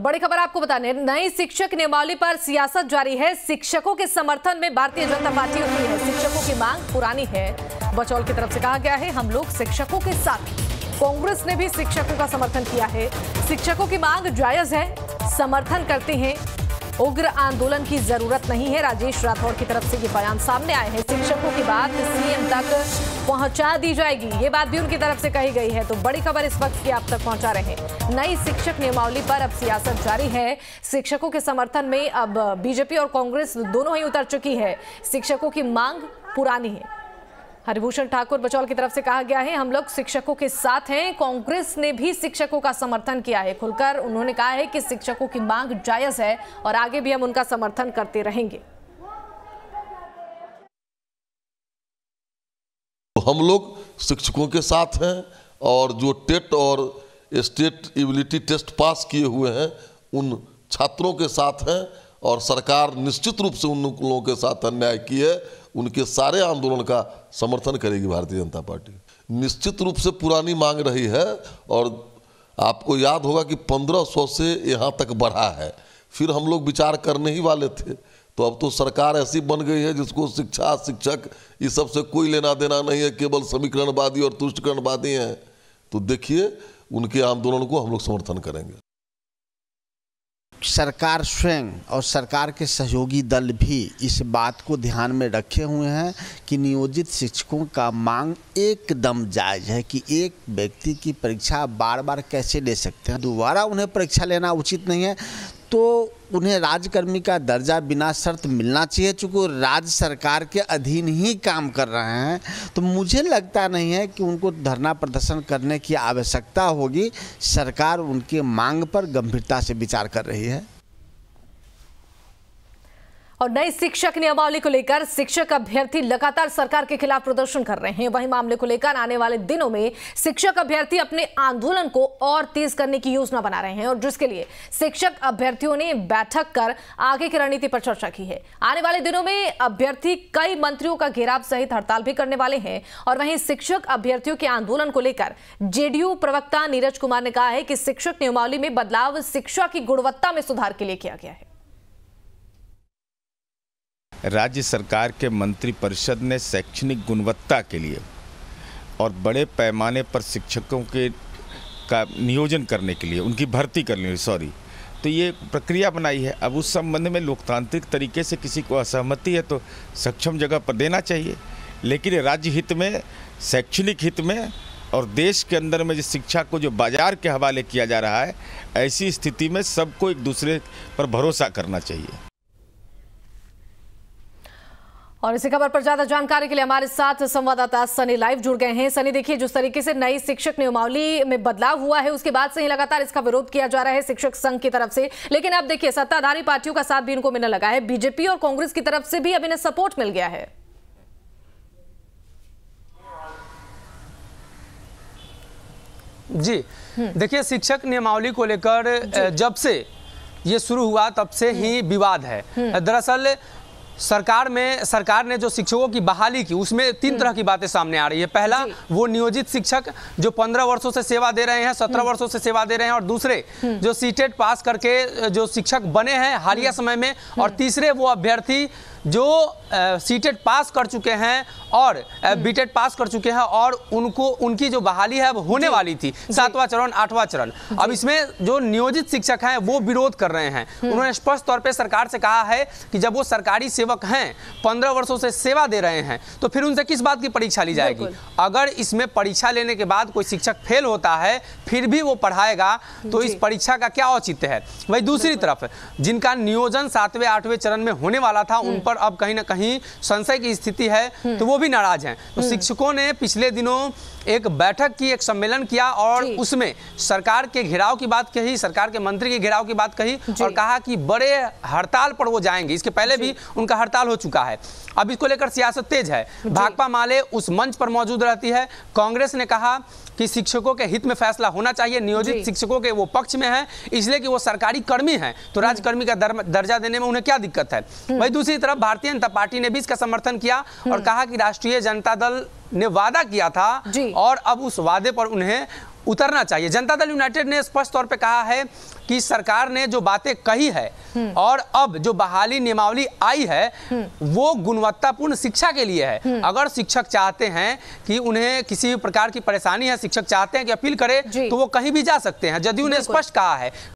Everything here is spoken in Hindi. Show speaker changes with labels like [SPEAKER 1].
[SPEAKER 1] बड़ी खबर आपको बताने, नई शिक्षक नियमावली पर सियासत जारी है। शिक्षकों के समर्थन में भारतीय जनता पार्टी उतरी है। शिक्षकों की मांग पुरानी है। बचौल की तरफ से कहा गया है, हम लोग शिक्षकों के साथ। कांग्रेस ने भी शिक्षकों का समर्थन किया है। शिक्षकों की मांग जायज है, समर्थन करते हैं। उग्र आंदोलन की जरूरत नहीं है। राजेश राठौड़ की तरफ से ये बयान सामने आए हैं। शिक्षकों की बात सीएम तक पहुंचा दी जाएगी, ये बात भी उनकी तरफ से कही गई है। तो बड़ी खबर इस वक्त की आप तक पहुंचा रहे हैं। नई शिक्षक नियमावली पर अब सियासत जारी है। शिक्षकों के समर्थन में अब बीजेपी और कांग्रेस दोनों ही उतर चुकी है। शिक्षकों की मांग पुरानी है। हरिभूषण ठाकुर बचौल की तरफ से कहा गया है, हम लोग शिक्षकों के साथ हैं। कांग्रेस ने भी शिक्षकों का समर्थन किया है। खुलकर उन्होंने कहा है कि शिक्षकों की मांग जायज है और आगे भी हम उनका समर्थन करते रहेंगे।
[SPEAKER 2] हम लोग शिक्षकों के साथ हैं और जो टेट और स्टेट एबिलिटी टेस्ट पास किए हुए हैं उन छात्रों के साथ हैं और सरकार निश्चित रूप से उन लोगों के साथ अन्याय की है, उनके सारे आंदोलन का समर्थन करेगी भारतीय जनता पार्टी। निश्चित रूप से पुरानी मांग रही है और आपको याद होगा कि 1500 से यहाँ तक बढ़ा है। फिर हम लोग विचार करने ही वाले थे, तो अब तो सरकार ऐसी बन गई है जिसको शिक्षा शिक्षक इस सब से कोई लेना देना नहीं है, केवल समीकरणवादी और तुष्टिकरणवादी हैं। तो देखिए उनके आंदोलन को हम लोग समर्थन करेंगे।
[SPEAKER 3] सरकार स्वयं और सरकार के सहयोगी दल भी इस बात को ध्यान में रखे हुए हैं कि नियोजित शिक्षकों का मांग एकदम जायज़ है कि एक व्यक्ति की परीक्षा बार बार कैसे ले सकते हैं, दोबारा उन्हें परीक्षा लेना उचित नहीं है। तो उन्हें राज्यकर्मी का दर्जा बिना शर्त मिलना चाहिए। चूँकि वो राज्य सरकार के अधीन ही काम कर रहे हैं, तो मुझे लगता नहीं है कि उनको धरना प्रदर्शन करने की आवश्यकता होगी। सरकार उनके मांग पर गंभीरता से विचार कर रही है।
[SPEAKER 1] और नई शिक्षक नियमावली को लेकर शिक्षक अभ्यर्थी लगातार सरकार के खिलाफ प्रदर्शन कर रहे हैं। वहीं मामले को लेकर आने वाले दिनों में शिक्षक अभ्यर्थी अपने आंदोलन को और तेज करने की योजना बना रहे हैं और जिसके लिए शिक्षक अभ्यर्थियों ने बैठक कर आगे की रणनीति पर चर्चा की है। आने वाले दिनों में अभ्यर्थी कई मंत्रियों का घेराव सहित हड़ताल भी करने वाले हैं। और वहीं शिक्षक अभ्यर्थियों के आंदोलन को लेकर जेडीयू प्रवक्ता नीरज कुमार ने कहा है कि शिक्षक नियमावली में बदलाव शिक्षा की गुणवत्ता में सुधार के लिए किया गया है।
[SPEAKER 4] राज्य सरकार के मंत्रिपरिषद ने शैक्षणिक गुणवत्ता के लिए और बड़े पैमाने पर शिक्षकों के का नियोजन करने के लिए, उनकी भर्ती करने तो ये प्रक्रिया बनाई है। अब उस संबंध में लोकतांत्रिक तरीके से किसी को असहमति है तो सक्षम जगह पर देना चाहिए, लेकिन राज्य हित में, शैक्षणिक हित में और देश के अंदर में जो शिक्षा को जो बाजार के हवाले किया जा रहा है, ऐसी स्थिति में सबको एक दूसरे पर भरोसा करना चाहिए।
[SPEAKER 1] और इसी खबर पर ज्यादा जानकारी के लिए हमारे साथ संवाददाता सनी लाइव जुड़ गए हैं। सनी, देखिए जिस तरीके से नई शिक्षक नियमावली में बदलाव हुआ है उसके बाद से ही लगातार इसका विरोध किया जा रहा है शिक्षक संघ की तरफ से, लेकिन अब देखिए सत्ताधारी पार्टियों का साथ भी इनको मिलने लगा है। बीजेपी और कांग्रेस की तरफ से भी अब इन्हें सपोर्ट मिल गया है।
[SPEAKER 5] जी देखिए, शिक्षक नियमावली को लेकर जब से ये शुरू हुआ तब से ही विवाद है। दरअसल सरकार ने जो शिक्षकों की बहाली की उसमें 3 तरह की बातें सामने आ रही है। पहला, वो नियोजित शिक्षक जो 15 वर्षों से सेवा दे रहे हैं, 17 वर्षों से सेवा दे रहे हैं, और दूसरे जो सीटेट पास करके जो शिक्षक बने हैं हालिया समय में, और तीसरे वो अभ्यर्थी जो सीटेट पास कर चुके हैं और बीटेट पास कर चुके हैं और उनकी जो बहाली है वो होने वाली थी, 7वां चरण 8वां चरण। अब इसमें जो नियोजित शिक्षक हैं वो विरोध कर रहे हैं। उन्होंने स्पष्ट तौर पे सरकार से कहा है कि जब वो सरकारी सेवक हैं, 15 वर्षों से सेवा दे रहे हैं, तो फिर उनसे किस बात की परीक्षा ली जाएगी। अगर इसमें परीक्षा लेने के बाद कोई शिक्षक फेल होता है फिर भी वो पढ़ाएगा तो इस परीक्षा का क्या औचित्य है। वही दूसरी तरफ जिनका नियोजन 7वें 8वें चरण में होने वाला था उन पर अब कहीं ना कहीं संशय की स्थिति है, तो वो भी नाराज हैं। तो शिक्षकों ने पिछले दिनों एक बैठक की, एक सम्मेलन किया और उसमें सरकार के घेराव की बात कही, सरकार के मंत्री के घेराव की बात कही और कहा कि बड़े हड़ताल पर वो जाएंगे। इसके पहले भी उनका हड़ताल हो चुका है। अब इसको लेकर सियासत तेज है। भाकपा माले उस मंच पर मौजूद रहती है। कांग्रेस ने कहा कि शिक्षकों के हित में फैसला होना चाहिए, नियोजित शिक्षकों के वो पक्ष में है इसलिए कि वो सरकारी कर्मी हैं, तो राज्यकर्मी का दर्जा देने में उन्हें क्या दिक्कत है। वही दूसरी तरफ भारतीय जनता पार्टी ने भी इसका समर्थन किया और कहा कि राष्ट्रीय जनता दल ने वादा किया था और अब उस वादे पर उन्हें उतरना चाहिए। जनता दल यूनाइटेड ने स्पष्ट तौर पे कहा है कि सरकार ने जो बातें कही है और अब जो बहाली नियमावली आई है वो गुणवत्तापूर्ण शिक्षा के लिए है। अगर शिक्षक चाहते हैं कि उन्हें किसी प्रकार की परेशानी है, शिक्षक चाहते हैं कि अपील करे, तो वो कहीं भी जा सकते हैं। जदयू ने स्पष्ट कहा है